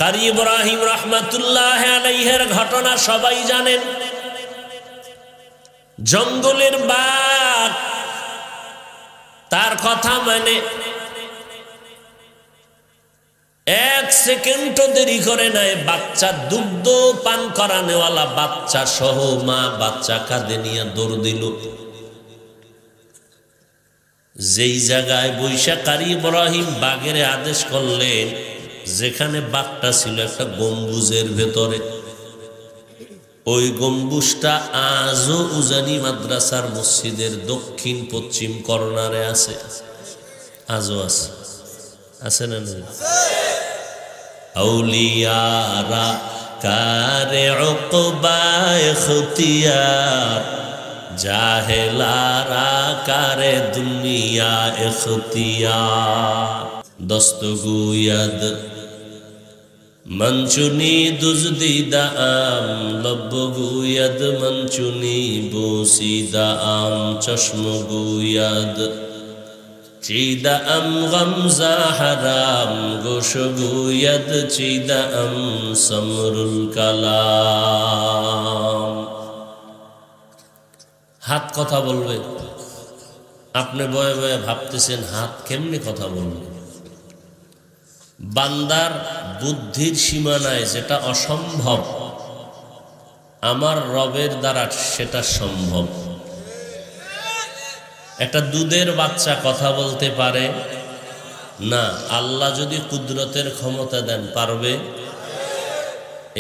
কারি ইব্রাহিম রাহমাতুল্লাহ আলাইহির ঘটনা সবাই জানেন। জঙ্গলের বাঘ তার কথা মানে এক সেকেন্ডও দেরি করে নাই, বাচ্চা দুগ্ধ পান করানেওয়ালা বাচ্চা সহ মা বাচ্চা কাঁধে নিয়ে দৌড় দিল। যেই জায়গায় বৈশা কারি ইব্রাহিম বাঘের আদেশ করলেন, যেখানে বাঘটা ছিল একটা গম্বুজের ভেতরে, ওই গম্বুজটা আজও উজানি মাদ্রাসার মসজিদের দক্ষিণ পশ্চিম কর্নারে আছে, আজও আছে, আছে না? আউলিয়ারা কারে উকবা ইখতিয়ার, জাহেলারা কারে দুনিয়া ইখতিয়ার। দস্তগুয়াদ মঞ্চুনি দুজদিদা আম, লব্বগুয়াদ মঞ্চুনি বসিদা আম, চশমগুয়াদ চিদা আম গমজা হারাম, গোশগুয়াদ চিদা আম সমরুল কালাম। হাত কথা বলবে, আপনি বয়ে বয়ে ভাবতেছেন হাত কেমনি কথা বলবে। বান্দার বুদ্ধির সীমানায় যেটা অসম্ভব, আমার রবের দ্বারা সেটা সম্ভব। একটা দুধের বাচ্চা কথা বলতে পারে না, আল্লাহ যদি কুদরতের ক্ষমতা দেন পারবে।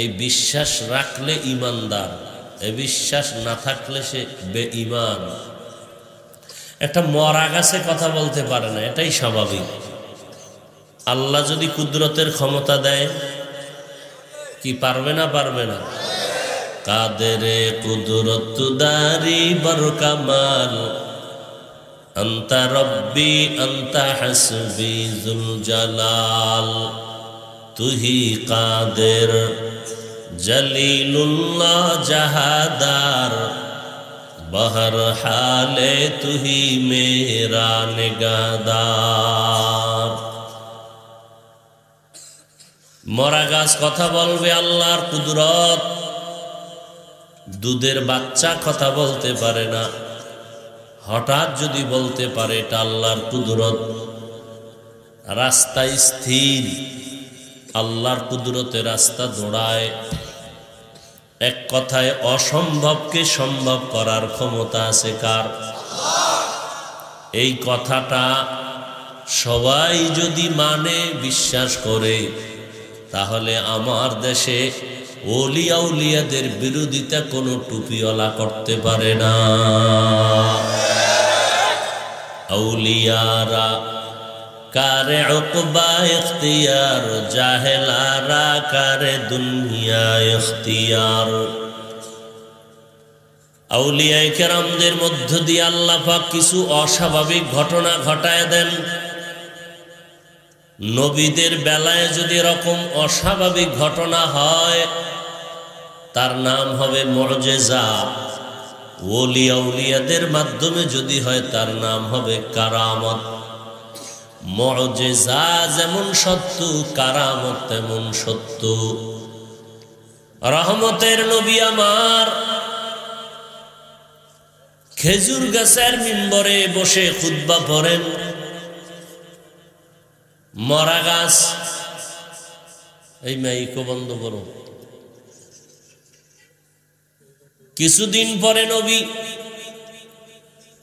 এই বিশ্বাস রাখলে ইমানদার, এই বিশ্বাস না থাকলে সে বেঈমান। একটা মরা গাছে কথা বলতে পারে না, এটাই স্বাভাবিক। আল্লাহ যদি কুদরতের ক্ষমতা দেয়, কি পারবে না? পারবে না? কাদেরে কুদরত দারি বর কামাল, আন্তা রব্বি আন্তা হাসবি যুল জালাল, তুহি কাদের জলিলুল্লাহ জাহাদার, বহর হালে তুহি মেরা নিগাদার। মরা গাছ কথা বলবে আল্লাহর কুদরত, দুধের বাচ্চা কথা বলতে পারে না, হঠাৎ যদি বলতে পারে এটা আল্লাহর কুদরত। রাস্তা স্থির, আল্লাহর কুদরতে রাস্তা দৌড়ায়। এক কথায় অসম্ভবকে সম্ভব করার ক্ষমতা আছে কার? এই কথাটা সবাই যদি মানে, বিশ্বাস করে, তাহলে আমার দেশে ওলিয়া উলিয়াদের বিরোধিতা কোনো টুপিওয়ালা করতে পারে না। আউলিয়ারা কারে উকবা ইখতিয়ার, জাহেলারা কারে দুনিয়া ইখতিয়ার। আউলিয়ায়ে কেরামদের মধ্য দিয়ে আল্লাহ পাক কিছু অস্বাভাবিক ঘটনা ঘটায় দেন। নবীদের বেলায় যদি এরকম অস্বাভাবিক ঘটনা হয়, তার নাম হবে মুআজিজা। ওলি আউলিয়াদের মাধ্যমে যদি হয়, তার নাম হবে কারামত। মুআজিজা যেমন সত্য, কারামত তেমন সত্য। রহমতের নবী আমার খেজুর গাছের মিম্বরে বসে খুতবা পড়েন। মরা গাছ, এই মাইকো বন্ধ করো। কিছুদিন পরে নবী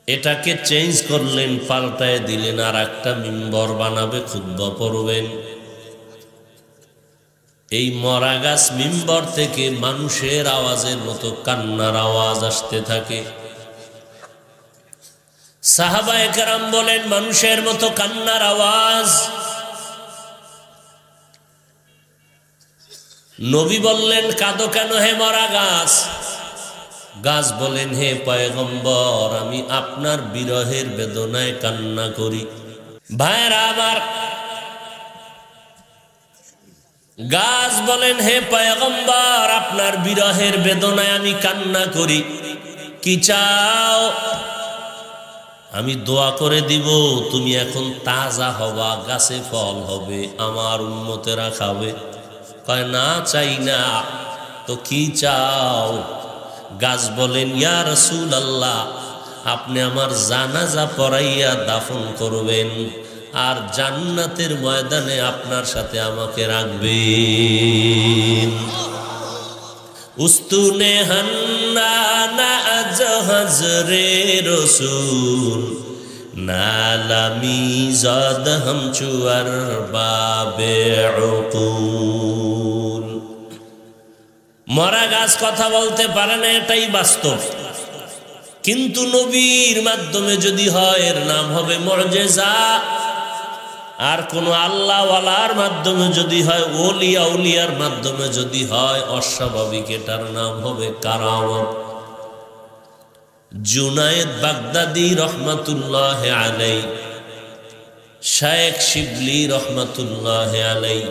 এটাকে চেঞ্জ করলেন, পাল্টায় দিলেন, আর একটা মিম্বর বানাবে, খুতবা পড়বেন। এই মরা গাছ মিম্বর থেকে মানুষের আওয়াজের মতো কান্নার আওয়াজ আসতে থাকে। সাহাবায়ে কেরাম বলেন, মানুষের মতো কান্নার আওয়াজ। নবী বললেন, কাঁদো কেন হে মরা গাছ? গাছ বলেন, হে পয়গম্বর, আমি আপনার বিরহের বেদনায় কান্না করি। ভাইরা আমার, গাছ বলেন, হে পয়গম্বর, আপনার বিরহের বেদনায় আমি কান্না করি। কি চাও? আমি দোয়া করে দিব, তুমি এখন তাজা হবা, গাছে ফল হবে, আমার উম্মতেরা খাবে। কয় না চাই না। তো কি চাও? গাছ বলেন ইয়া রাসূলুল্লাহ, আপনি আমার জানাজা পড়াইয়া দাফন করবেন আর জান্নাতের ময়দানে আপনার সাথে আমাকে রাখবেন। উস্তুনে হান্নানা আজ হজরে রসুল নালামি জাদ হাম চুয়ার বাবে উকুল। মরা গাছ কথা বলতে পারে না, এটাই বাস্তব। কিন্তু নবীর মাধ্যমে যদি হয় এর নাম হবে মুআজিজা, আর কোন আল্লাহ ওয়ালার মাধ্যমে যদি হয়, ওলি আউলিয়ার মাধ্যমে যদি হয় অস্বাভাবিক, এটার নাম হবে কারামত। জুনায়েদ বাগদাদি রহমাতুল্লাহ আলাই, শায়েখ শিবলি রহমাতুল্লাহ আলাই,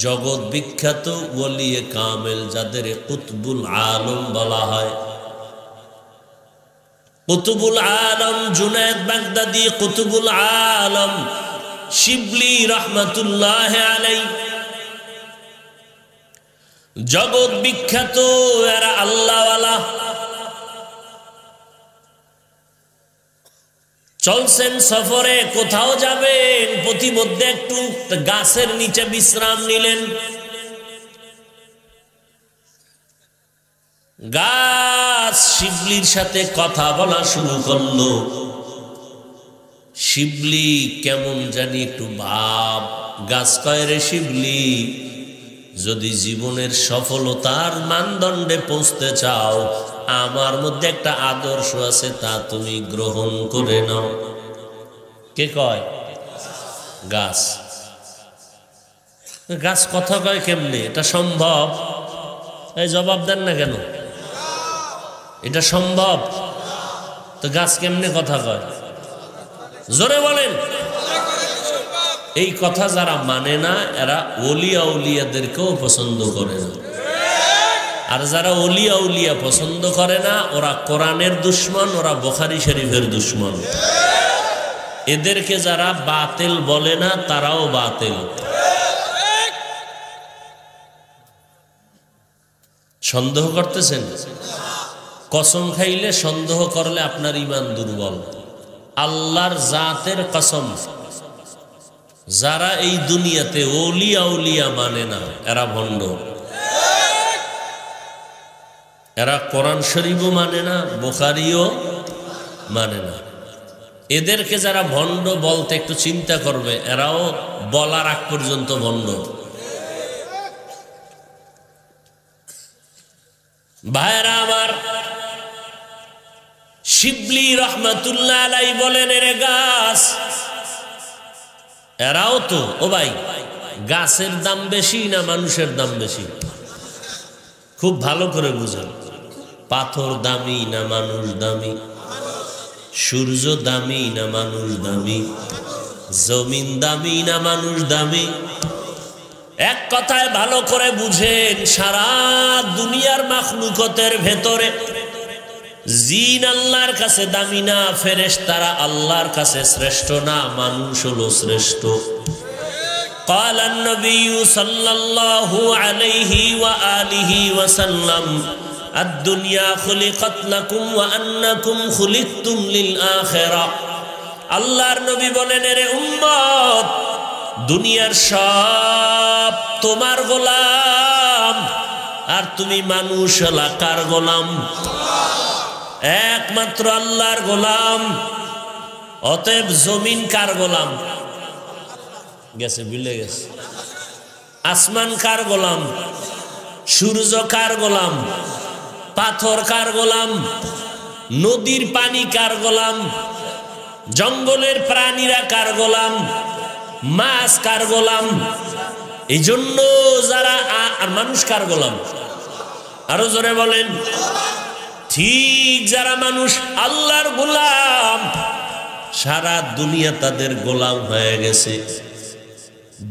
জগৎ বিখ্যাত ওলিয়ে কামেল যাদের কুতুবুল আলম বলা হয়। কুতুবুল আলম জুনায়েদ বাগদাদি, কুতুবুল আলম শিবলি রহমাতুল্লাহ আলাই, জগৎ বিখ্যাত এরা আল্লাহওয়ালা। চলছেন সফরে, কোথাও যাবেন, প্রতিমধ্যে একটু গাছের নিচে বিশ্রাম নিলেন। গাছ শিবলির সাথে কথা বলা শুরু করলো। শিবলি কেমন জানি একটু ভাব। গাছ কয়, রে শিবলি, যদি জীবনের সফলতার মানদণ্ডে পৌঁছতে চাও, আমার মধ্যে একটা আদর্শ আছে, তা তুমি গ্রহণ করে নাও। কে কয়? গাছ। গাছ কথা কয় কেমনে? এটা সম্ভব? এই জবাব দেন না কেন? এটা সম্ভব? তো গাছ কেমনে কথা কয়? জোরে বলেন। এই কথা যারা মানে না এরা ওলিয়া উলিয়াদেরকেও পছন্দ করে না, আর যারা ওলিয়া উলিয়া পছন্দ করে না ওরা কোরআনের দুশ্মন, ওরা বুখারী শরীফের দুশ্মন। এদেরকে যারা বাতিল বলে না তারাও বাতিল। সন্দেহ করতেছেন? কসম খাইলে সন্দেহ করলে আপনার ঈমান দুর্বল। আল্লাহর জাতের কসম, যারা এই দুনিয়াতে ওলিয়া উলিয়া মানে না এরা ভণ্ড। এরা কোরআন শরীফও মানে না, বুখারীও মানে না। এদেরকে যারা ভণ্ড বলতে একটু চিন্তা করবে, এরাও বলার আগ পর্যন্ত ভণ্ড। ভাইরা আমার, শিবলি রহমাতুল্লাহ আলাই বলেন, এরে গাছ, এরাও তো, ও ভাই, গাছের দাম বেশি না মানুষের দাম বেশি? খুব ভালো করে বুঝেন। পাথর দামি না মানুষ দামি? সূর্য দামি না মানুষ দামি? জমিন দামি না মানুষ দামি? এক কথায় ভালো করে বুঝেন, সারা দুনিয়ার মাখলুকতের ভেতরে জিন আল্লাহর কাছে দামি না, ফেরেশতারা আল্লাহর কাছে শ্রেষ্ঠ না, মানুষ হলো শ্রেষ্ঠ। قال النبي صلى الله عليه وآله وسلم الدنيا خلقت لكم وأنكم خلقتم للآخرة। আল্লাহর নবী বলেন, এরে উম্মত, দুনিয়ার সব তোমার গোলাম, আর তুমি মানুষ হলা কার গোলাম? একমাত্র আল্লাহর গোলাম। অতএব জমিন কার গোলাম? গেছে, বিলে গেছে। আসমান কার গোলাম? সূর্য কার গোলাম? পাথর কার গোলাম? নদীর পানি কার গোলাম? জঙ্গলের প্রাণীরা কার গোলাম? মাছ কার গোলাম? এই জন্য যারা আর মানুষ কার গোলাম? আরো জোরে বলেন। ঠিক যারা মানুষ আল্লাহর গোলাম, সারা দুনিয়া তাদের গোলাম হয়ে গেছে।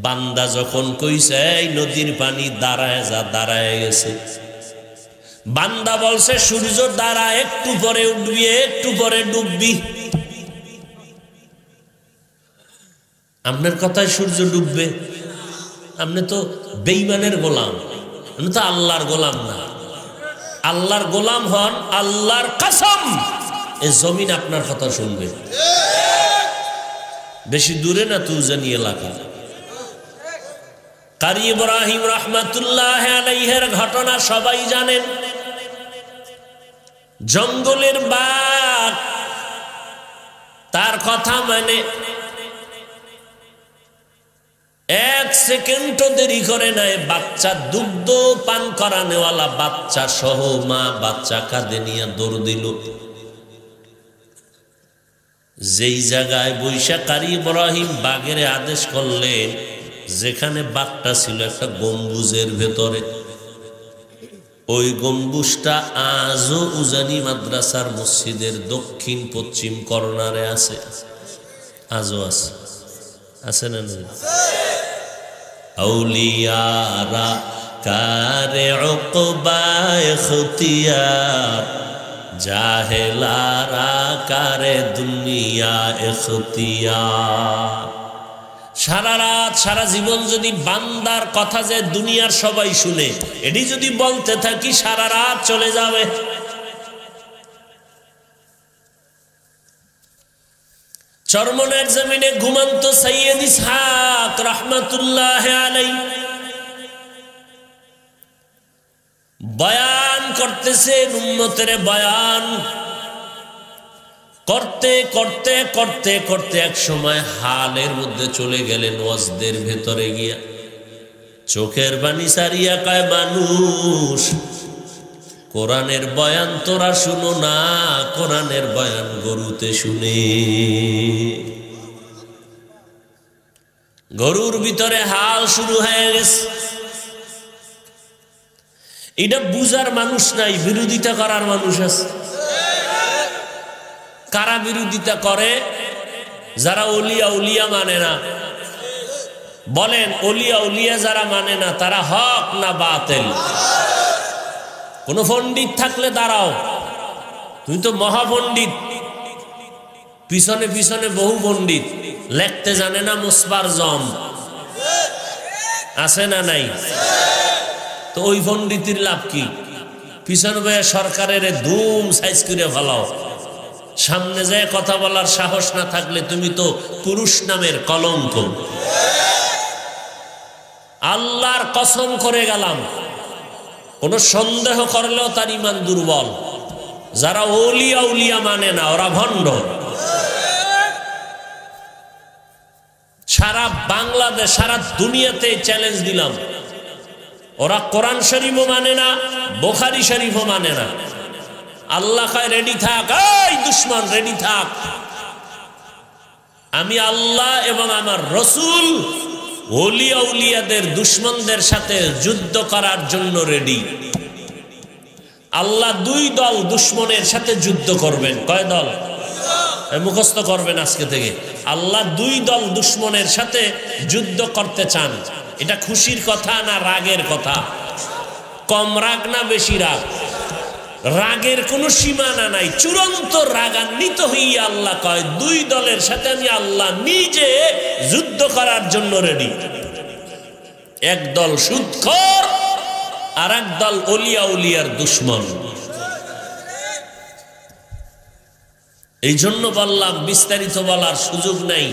বান্দা যখন কইছে এই নদীর পানি দাঁড়ায় যা, দাঁড়ায় গেছে। বান্দা বলছে সূর্য দাঁড়া, একটু পরে উঠবি, একটু পরে ডুববি। আপনার কথায় সূর্য ডুববে? আপনি তো বেঈমানের গোলাম, আপনি তো আল্লাহর গোলাম না। আল্লাহর গোলাম হন, আল্লাহর কসম এই জমিন আপনার কথা শুনবে। বেশি দূরে না তুজানি এলাকা। কারি ইব্রাহিম রাহমাতুল্লাহ আলাইহির ঘটনা সবাই জানেন। জঙ্গলের বাঘ তার কথা মানে এক সেকেন্ডও দেরি করে নাই, বাচ্চা দুগ্ধ পান করানেওয়ালা বাচ্চা সহ মা বাচ্চা কাঁধে নিয়ে দৌড় দিল। যেই জায়গায় বৈশা কারি ইব্রাহিম বাঘের আদেশ করলেন, যেখানে বাঘটা ছিল একটা গম্বুজের ভেতরে, ওই গম্বুজটা আজও উজানি মাদ্রাসার মসজিদের দক্ষিণ পশ্চিম কর্নারে আছে, আজও আছে। আছে না? আউলিয়ারা কারে উকবা ইখতিয়ার, জাহেলারা কারে দুনিয়া ইখতিয়ার। সারা রাত সারা জীবন যদি বান্দার কথা যে দুনিয়ার সবাই শুনে, এটি যদি বলতে থাকি সারা রাত চলে যাবে। চরমনের জমিনে ঘুমন্ত সৈয়দ ইসহাক রাহমাতুল্লাহ আলাইহি বয়ান করতেছেন, উম্মতের বয়ান করতে করতে করতে করতে এক সময় হালের মধ্যে চলে গেলেন। ওয়াজদের ভেতরে গিয়া চোখের পানি সারিয়া কয়, মানুষ কোরআনের বয়ান তোরা শুনো না, কোরআনের বয়ান গরুতে শুনে। গরুর ভিতরে হাল শুরু হয়ে গেছে। এটা বুঝার মানুষ নাই, বিরোধিতা করার মানুষ আছে। কারা বিরোধিতা করে? যারা ওলিয়া উলিয়া মানে না। বলেন, ওলিয়া উলিয়া যারা মানে না তারা হক না বাতিল? কোন পণ্ডিত থাকলে দাঁড়াও, তুমি তো মহাপণ্ডিত, পিছনে পিছনে বহু পণ্ডিত, লেখতে জানে না মুসবার জম আছে না নাই? তো ওই পণ্ডিতের লাভ কি? পিছনে বয়ে সরকারের ধুম সাইজ করে ফেলাও, সামনে যায় কথা বলার সাহস না থাকলে তুমি তো পুরুষ নামের কলঙ্ক। আল্লাহর কসম করে গেলাম, কোন সন্দেহ করলেও তার ঈমান দুর্বল। যারা ওলিয়া উলিয়া মানে না ওরা ভণ্ড। সারা বাংলাদেশ সারা দুনিয়াতে চ্যালেঞ্জ দিলাম, ওরা কোরআন শরীফও মানে না, বুখারী শরীফও মানে না। আল্লাহ কয় রেডি থাক, এই দুশমন রেডি থাক, আমি আল্লাহ এবং আমার রসুল ওলিয়া উলিয়াদের দুশমনদের সাথে যুদ্ধ করার জন্য রেডি। আল্লাহ দুই দল দুশমনের সাথে যুদ্ধ করবেন। কয় দল? মুখস্থ করবেন আজকে থেকে। আল্লাহ দুই দল দুশমনের সাথে যুদ্ধ করতে চান। এটা খুশির কথা না রাগের কথা? কম রাগ না বেশি রাগ? রাগের কোনো সীমানা নাই, চূড়ান্ত রাগান্বিত হইয়া আল্লাহ কয় দুই দলের সাথে আমি আল্লাহ নিজে যুদ্ধ করার জন্য রেডি। এক দল সুদখোর আর এক দল ওলিয়া উলিয়ার দুশমন। এই জন্য বললাম, বিস্তারিত বলার সুযোগ নাই,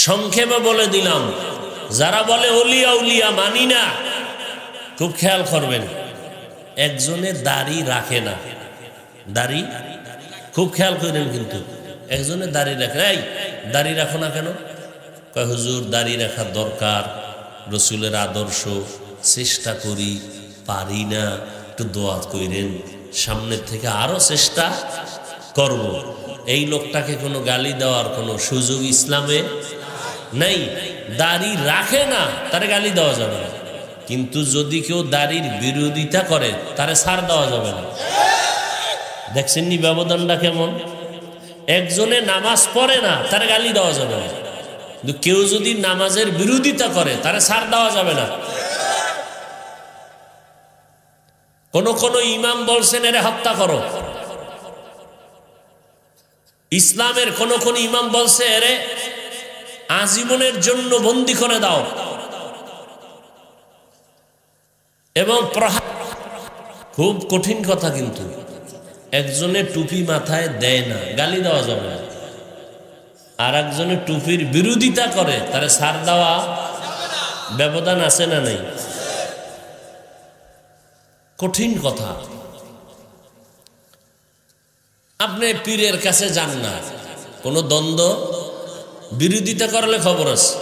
সংক্ষেপে বলে দিলাম। যারা বলে ওলিয়া উলিয়া মানি না, খুব খেয়াল করবেন, একজনে দাড়ি রাখে না। দাড়ি খুব খেয়াল করেন, কিন্তু একজনে দাড়ি রাখে। এই দাড়ি রাখো না কেন? কয় হুজুর দাড়ি রাখার দরকার, রসুলের আদর্শ, চেষ্টা করি, পারি না, একটু দোয়া কইরেন, সামনের থেকে আরো চেষ্টা করব। এই লোকটাকে কোনো গালি দেওয়ার কোনো সুযোগ ইসলামে নাই। দাড়ি রাখে না, তারে গালি দেওয়া যাবে না, কিন্তু যদি কেউ দাড়ির বিরোধিতা করে তারে ছাড় দেওয়া যাবে না। দেখছেন নি ব্যবধানটা কেমন? একজনে নামাজ পড়ে না, তারে গালি দেওয়া যাবে না, কিন্তু কেউ যদি নামাজের বিরোধিতা করে তারে ছাড় দেওয়া যাবে না। কোন কোন ইমাম বলছেন এরে হত্যা করো। ইসলামের কোন কোন ইমাম বলছে এরে আজীবনের জন্য বন্দী করে দাও। এবং খুব কঠিন কথা, কিন্তু একজনে টুপি মাথায় দেয় না, গালি দেওয়া যাবে না, আর একজনে টুপির বিরোধিতা করে, তারে ছাড় দেওয়া ব্যবধান আছে না নেই? কঠিন কথা। আপনি পীরের কাছে যান না, কোনো দ্বন্দ্ব, বিরোধিতা করলে খবর আছে,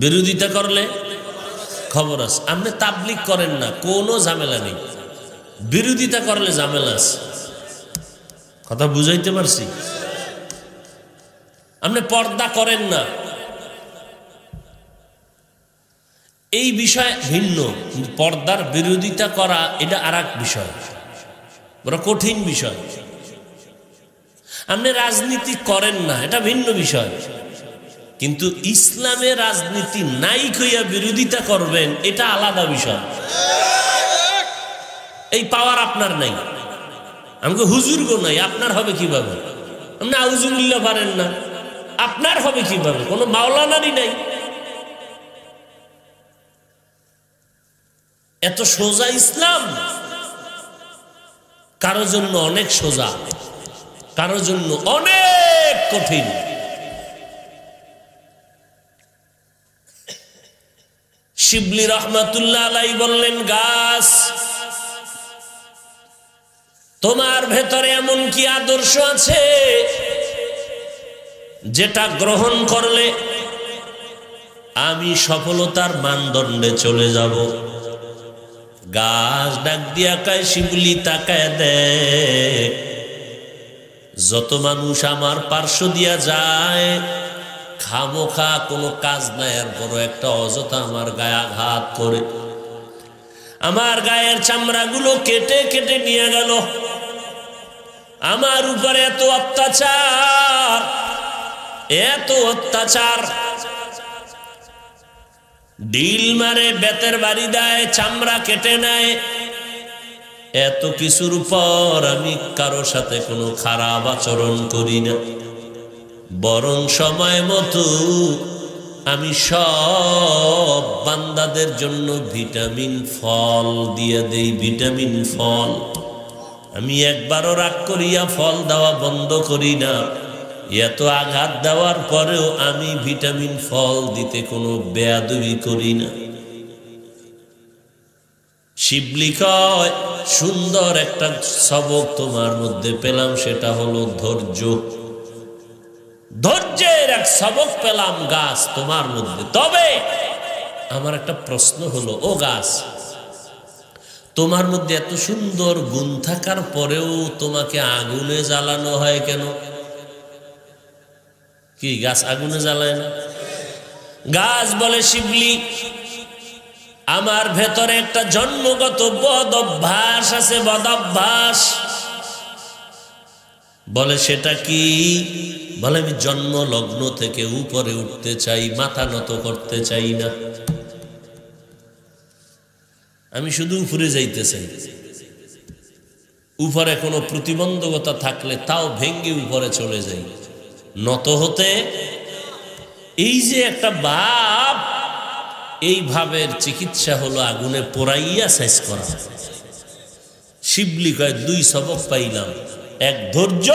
বিরোধিতা করলে খবর আছে। আপনি তাবলিগ করেন না, কোনো ঝামেলা নেই, বিরোধিতা করলে ঝামেলা আছে। কথা বুঝাইতে পারছি? আপনি পর্দা করেন না, এই বিষয় ভিন্ন, কিন্তু পর্দার বিরোধিতা করা এটা আর এক বিষয়, বড় কঠিন বিষয়। আপনি রাজনীতি করেন না, এটা ভিন্ন বিষয়, কিন্তু ইসলামে রাজনীতি নাই কইয়া বিরোধিতা করবেন, এটা আলাদা বিষয়। এই পাওয়ার আপনার নাই, আমাকে হুজুর গো নাই, আপনার হবে কিভাবে? আপনি আউজুবিল্লাহ পারেন না, আপনার হবে কিভাবে? কোনো মাওলানারই নাই। এত সোজা ইসলাম, কারো জন্য অনেক সোজা, কারো জন্য অনেক কঠিন। শিবলি রহমাতুল্লাহ আলাইহি বললেন, গাছ, তোমার ভেতরে এমন কি আদর্শ আছে যেটা গ্রহণ করলে আমি সফলতার মানদণ্ডে চলে যাব? গাছ ডাক দিয়া কয়, শিবলি তাকায় দেখ, যত মানুষ আমার পার্শ্ব দিয়া যায় খামোখা কোনো কাজ নাই, আর বড় একটা অযথা আমার গায়ে আঘাত করে, আমার গায়ের চামড়াগুলো কেটে কেটে নিয়ে গেল, আমার উপরে এত অত্যাচার, এত অত্যাচার, ডিল মারে, বেতের বাড়ি দেয়, চামড়া কেটে নেয়, এত কিছুর পর আমি কারো সাথে কোনো খারাপ আচরণ করি না, বরং সময় মতো আমি সব বান্দাদের জন্য ভিটামিন ফল দিয়ে দেই, ভিটামিন ফল। আমি একবারও রাগ করিয়া ফল দেওয়া বন্ধ করি না, এত আঘাত দেওয়ার পরেও আমি ভিটামিন ফল দিতে কোনো বেয়াদবি করি না। শিবলি কয়, সুন্দর একটা সবক তোমার মধ্যে পেলাম, সেটা হলো ধৈর্য। ধৈর্যের এক সবক পেলাম গাছ তোমার মধ্যে। তবে আমার একটা প্রশ্ন হলো, ও গাছ, তোমার মধ্যে এত সুন্দর গুণ থাকার পরেও তোমাকে আগুনে জ্বালানো হয় কেন? কি গাছ আগুনে জ্বালায় না? গাছ বলে, শিবলি, আমার ভেতরে একটা জন্মগত বদ অভ্যাস আছে, বদ অভ্যাস। বলে, সেটা কি? বলে, আমি জন্ম লগ্ন থেকে উপরে উঠতে চাই, মাথা নত করতে চাই না, আমি শুধু উপরে যাইতে চাই। উপরে কোনো প্রতিবন্ধকতা থাকলে তাও ভেঙ্গে উপরে চলে যাই, নত হতে। এই যে একটা ভাব, এই ভাবের চিকিৎসা হলো আগুনে পোড়াইয়া শেষ করা। শিবলি কয়, দুই সবক পাইলাম, এক ধৈর্য,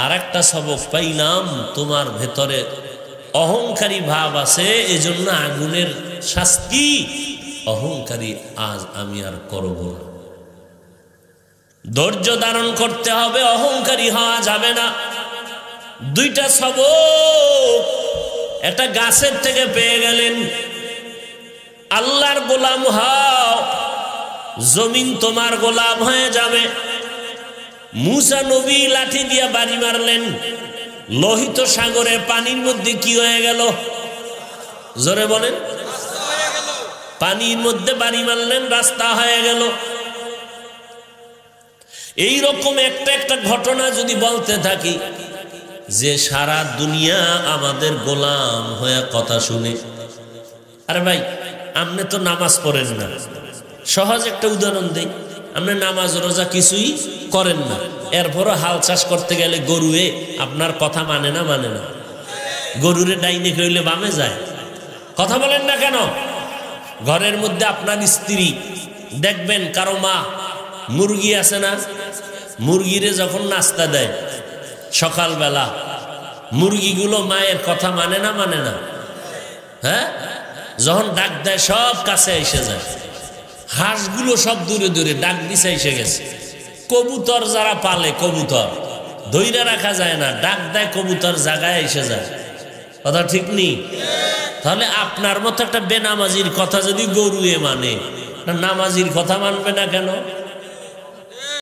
আর একটা সবক পাইলাম তোমার ভেতরে অহংকারী ভাব আছে, এজন্য আগুনের শাস্তি অহংকারী আজ আমি আর করব না। ধৈর্য ধারণ করতে হবে, অহংকারী হওয়া যাবে না। দুইটা সবক একটা গাছের থেকে পেয়ে গেলেন। আল্লাহর গোলাম হও, জমিন তোমার গোলাম হয়ে যাবে। মুসা নবী লাঠি দিয়া বাড়ি মারলেন, লোহিত সাগরে পানির মধ্যে কি হয়ে গেল? জোরে বলেন। পানির মধ্যে বাড়ি মারলেন, রাস্তা হয়ে গেল। এই রকম একটা একটা ঘটনা যদি বলতে থাকি, যে সারা দুনিয়া আমাদের গোলাম হয়ে কথা শুনে। আরে ভাই, আপনি তো নামাজ পড়েন না, সহজ একটা উদাহরণ দেই, আপনি নামাজ রোজা কিছুই করেন না, এরপরও হাল চাষ করতে গেলে গরুয়ে আপনার কথা মানে না, মানে না। গরুরে ডাইনে কইলে বামে যায়, কথা বলেন না কেন? ঘরের মধ্যে আপনার স্ত্রী দেখবেন কারো মা মুরগি আছে না, মুরগিরে যখন নাস্তা দেয় সকালবেলা, মুরগিগুলো মায়ের কথা মানে না মানে না? হ্যাঁ, যখন ডাক দেয় সব কাছে এসে যায়। হাঁসগুলো সব দূরে দূরে ডাক দিছে এসে গেছে। কবুতর যারা পালে, কবুতর ধইরা রাখা যায় না, ডাক দেয় কবুতর জায়গায় এসে যায়। কথা ঠিক নেই? তাহলে আপনার মতো একটা বেনামাজির কথা যদি গরুয়ে মানে, নামাজির কথা মানবে না কেন?